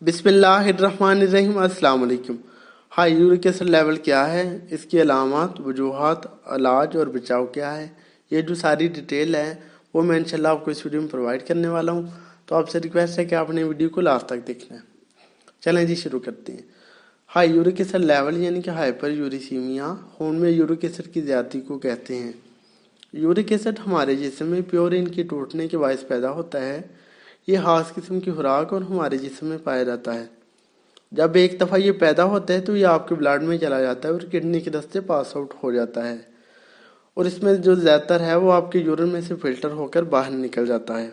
बिस्मिल्लाहिर्रहमानिर्रहीम। अस्सलाम वालेकुम। हाई यूरिक एसिड लेवल क्या है, इसकी अलामत, वजूहात, इलाज और बचाव क्या है, ये जो सारी डिटेल है वो मैं इंशाल्लाह आपको इस वीडियो में प्रोवाइड करने वाला हूँ। तो आपसे रिक्वेस्ट है कि आपने वीडियो को लास्ट तक देखना है। चलें जी, शुरू करते हैं। हाई यूरिक एसिड लेवल यानी कि हाइपर यूरिसीमिया खून में यूरिक एसिड की ज़्यादती को कहते हैं। यूरिक एसिड हमारे जिस्म में प्योरिन के टूटने के बायस पैदा होता है। ये खास किस्म की खुराक और हमारे जिस्म में पाया जाता है। जब एक दफ़ा ये पैदा होता है तो ये आपके ब्लड में चला जाता है और किडनी के रास्ते पास आउट हो जाता है, और इसमें जो ज़्यादातर है वो आपके यूरिन में से फिल्टर होकर बाहर निकल जाता है।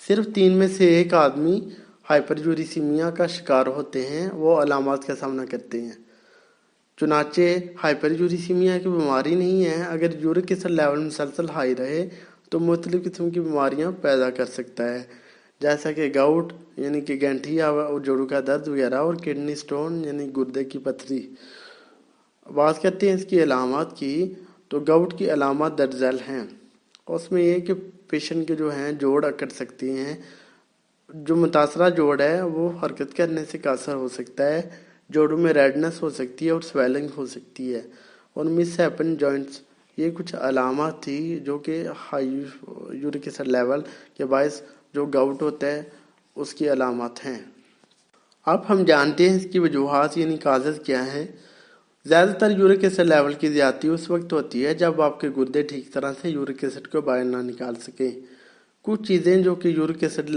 सिर्फ 3 में से 1 आदमी हाइपरयूरिसीमिया का शिकार होते हैं, वो अलामात का सामना करते हैं। चुनाचे हाइपरयूरिसीमिया की बीमारी नहीं है। अगर यूरिक एसिड लेवल मुसलसल हाई रहे तो मुख्तलिफ किस्म की बीमारियां पैदा कर सकता है, जैसा कि गाउट यानी कि गठिया और जोड़ों का दर्द वगैरह, और किडनी स्टोन यानी गुर्दे की पथरी। बात करते हैं इसकी अलामत की, तो गाउट की अलामत दर्जल हैं। उसमें यह कि पेशेंट के जो हैं जोड़ अकड़ सकती हैं। जो मुतासरा जोड़ है वो हरकत करने से कासर हो सकता है। जोड़ों में रेडनेस हो सकती है और स्वेलिंग हो सकती है। और मिस हैपन जॉइंट्स, ये कुछ अलामत थी जो कि हाई यूरिक एसिड लेवल के बायस जो गाउट होता है उसकी अलामत हैं। अब हम जानते हैं इसकी वजूहात यानी काजेज़ क्या हैं। ज़्यादातर यूरिक एसिड लेवल की ज़्यादती उस वक्त होती है जब आपके गुर्दे ठीक तरह से यूरिक एसिड को बाहर ना निकाल सकें। कुछ चीज़ें जो कि यूरिक एसिड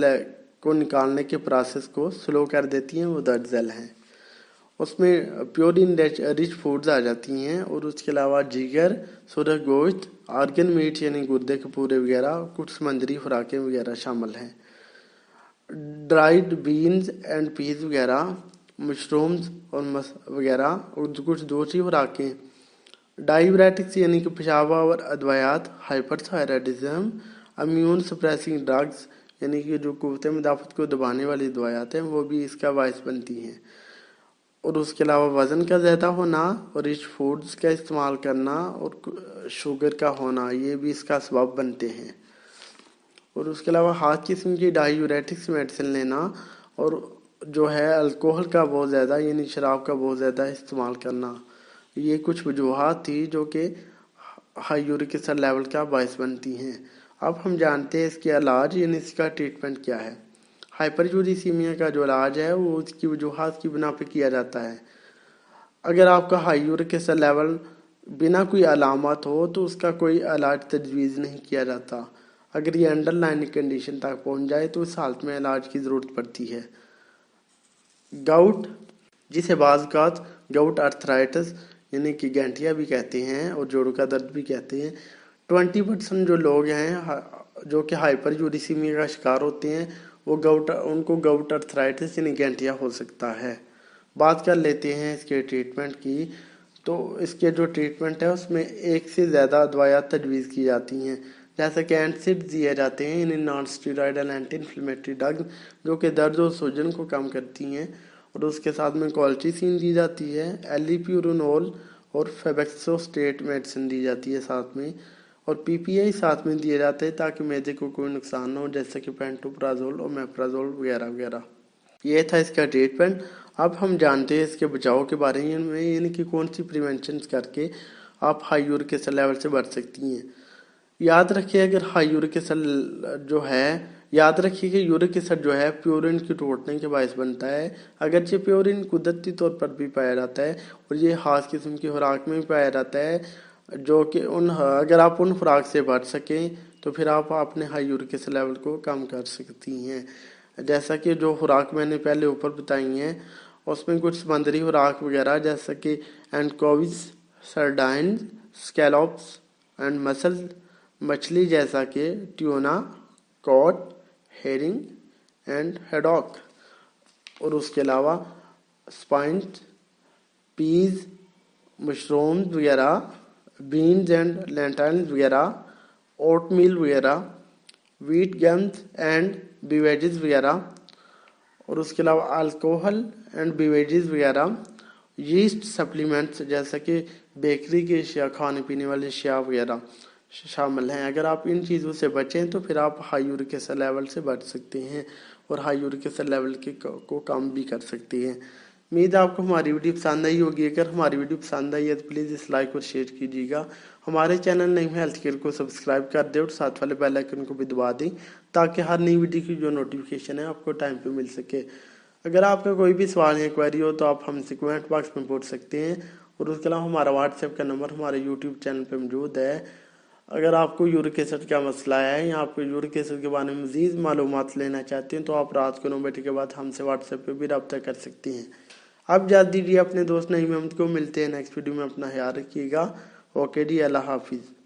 को निकालने के प्रोसेस को स्लो कर देती हैं वो दर्जल हैं। उसमें प्योरिन रिच फूड्स आ जाती हैं, और उसके अलावा जिगर, सुरख गोश्त, आर्गन मीट यानी गुर्दे के पूरे वगैरह, कुछ समंदरी खुराकें वगैरह शामिल हैं। ड्राइड बीन्स एंड पीस वगैरह, मशरूम्स और वगैरह, और कुछ दूसरी खुराकें। डायबिटिक्स यानी कि पेशाब और अदवायात, हाइपरथायराइडिज्म, इम्यून सप्रेसिंग ड्रग्स यानी कि जो क़ुव्वत मुदाफ़त को दबाने वाली दवायात हैं वो भी इसका बायस बनती हैं। और उसके अलावा वज़न का ज़्यादा होना और रिच फूड्स का इस्तेमाल करना और शुगर का होना, ये भी इसका सबब बनते हैं। और उसके अलावा हाथ किस्म की डायूरेटिक्स मेडिसिन लेना, और जो है अल्कोहल का बहुत ज़्यादा यानी शराब का बहुत ज़्यादा इस्तेमाल करना, ये कुछ वजूहात थी जो कि हाई यूरिक एसिड लेवल का बायस बनती हैं। अब हम जानते हैं इसके इलाज यानी इसका ट्रीटमेंट क्या है। हाइपरयूरिसीमिया का जो इलाज है वो उसकी वजूहात की बिना पे किया जाता है। अगर आपका हाई यूरिक एसिड लेवल बिना कोई अलामत हो तो उसका कोई इलाज तजवीज़ नहीं किया जाता। अगर ये अंडरलाइनिंग कंडीशन तक पहुंच जाए तो इस हालत में इलाज की ज़रूरत पड़ती है। गाउट, जिसे बाज़ गाउट अर्थराइटिस यानी कि गठिया भी कहते हैं और जोड़ों का दर्द भी कहते हैं, 20% जो लोग हैं जो कि हाइपर यूरिसीमिया का शिकार होते हैं वो उनको गाउट अर्थराइटिस यानी गठिया हो सकता है। बात कर लेते हैं इसके ट्रीटमेंट की। तो इसके जो ट्रीटमेंट है उसमें 1 से ज़्यादा दवाइयाँ तजवीज़ की जाती हैं, जैसे कि एंटासिड दिए जाते हैं, इन्हें non steroidal anti inflammatory drug जो कि दर्द और सूजन को कम करती हैं। और उसके साथ में कोल्चिसिन दी जाती है, एलिप्यूरिनोल और फेबेक्सोस्टेट मेडिसिन दी जाती है साथ में, और पीपीआई साथ में दिए जाते हैं ताकि मैदे को कोई नुकसान ना हो, जैसे कि पेंटोप्राजोल और मेप्राजोल वगैरह वगैरह। ये था इसका ट्रीटमेंट। अब हम जानते हैं इसके बचाव के बारे में, यानी कि कौन सी प्रिवेंशन करके आप हाई यूरिक एसिड लेवल से बच सकती हैं। याद रखिए अगर हाई यूरिक एसिड जो है, याद रखिए कि यूरिक एसिड जो है प्योरिन की टूटने के बायस बनता है। अगरचे प्योरिन कुदरती तौर पर भी पाया जाता है और ये खास किस्म की खुराक में भी पाया जाता है, जो कि अगर आप उन खुराक से बच सकें तो फिर आप अपने हाई यूरिक एसिड लेवल को कम कर सकती हैं। जैसा कि जो खुराक मैंने पहले ऊपर बताई हैं उसमें कुछ समंदरी खुराक वगैरह जैसा कि anchovies, sardines, scallops and mussel, मछली जैसा कि tuna, cod, herring and haddock, और उसके अलावा स्पाइंस, पीज, मशरूम्स वगैरह, बीन्स एंड लेंटिल्स वगैरह, ओटमील वगैरह, वीट गम्स एंड बेवरेजेस वगैरह, और उसके अलावा अल्कोहल एंड बेवरेजेस वगैरह, यीस्ट सप्लीमेंट्स जैसा कि बेकरी के अशिया, खाने पीने वाले अशिया वगैरह शामिल हैं। अगर आप इन चीज़ों से बचें तो फिर आप हाई यूरिक एसिड लेवल से बच सकते हैं। और हाई यूरिक एसिड लेवल को कम भी कर सकती है। उम्मीद है आपको हमारी वीडियो पसंद आई होगी। अगर हमारी वीडियो पसंद आई है तो प्लीज़ इस लाइक और शेयर कीजिएगा। हमारे चैनल नईम हेल्थ केयर को सब्सक्राइब कर दें और साथ वाले बेल आइकन को भी दबा दें ताकि हर नई वीडियो की जो नोटिफिकेशन है आपको टाइम पे मिल सके। अगर आपका कोई भी सवाल या क्वेरी हो तो आप हमसे कमेंट बॉक्स में पूछ सकते हैं और उसके अलावा हमारा व्हाट्सएप का नंबर हमारे यूट्यूब चैनल पर मौजूद है। अगर आपको यूरिक एसिड का मसला है या आपको यूरिक एसिड के बारे में मज़ीद मालूमात लेना चाहते हैं तो आप रात को 9 बजे के बाद हमसे व्हाट्सएप पे भी रब्ता कर सकती हैं। आप इजाज़त दीजिए अपने दोस्त नईम अहमद को। मिलते हैं नेक्स्ट वीडियो में। अपना ख्याल रखिएगा। ओके जी, अल्लाह हाफिज़।